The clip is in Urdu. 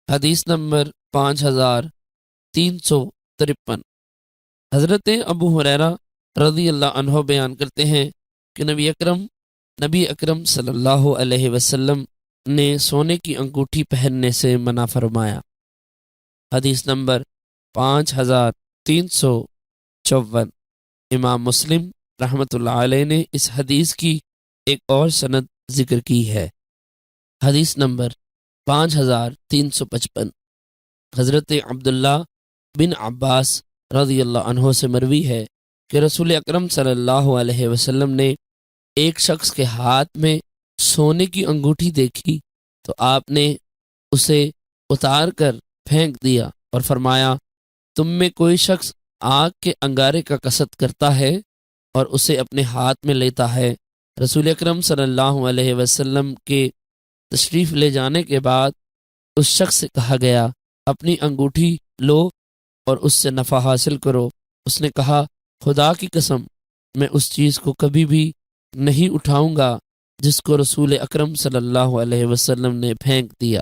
حدیث نمبر 5353۔ حضرت ابو ہریرہ رضی اللہ عنہ بیان کرتے ہیں کہ نبی اکرم صلی اللہ علیہ وسلم نے سونے کی انگوٹھی پہننے سے منع فرمایا۔ حدیث نمبر 5354۔ امام مسلم رحمۃ اللہ علیہ نے اس حدیث کی ایک اور سند ذکر کی ہے۔ حدیث نمبر 5355۔ حضرت عبداللہ بن عباس رضی اللہ عنہ سے مروی ہے کہ رسول اکرم صلی اللہ علیہ وسلم نے ایک شخص کے ہاتھ میں سونے کی انگوٹھی دیکھی تو آپ نے اسے اتار کر پھینک دیا اور فرمایا، تم میں کوئی شخص آگ کے انگارے کا قصد کرتا ہے اور اسے اپنے ہاتھ میں لیتا ہے۔ رسول اکرم صلی اللہ علیہ وسلم کے تشریف لے جانے کے بعد اس شخص سے کہا گیا، اپنی انگوٹھی لو اور اس سے نفع حاصل کرو۔ اس نے کہا، خدا کی قسم میں اس چیز کو کبھی بھی نہیں اٹھاؤں گا جس کو رسول اکرم صلی اللہ علیہ وسلم نے پھینک دیا۔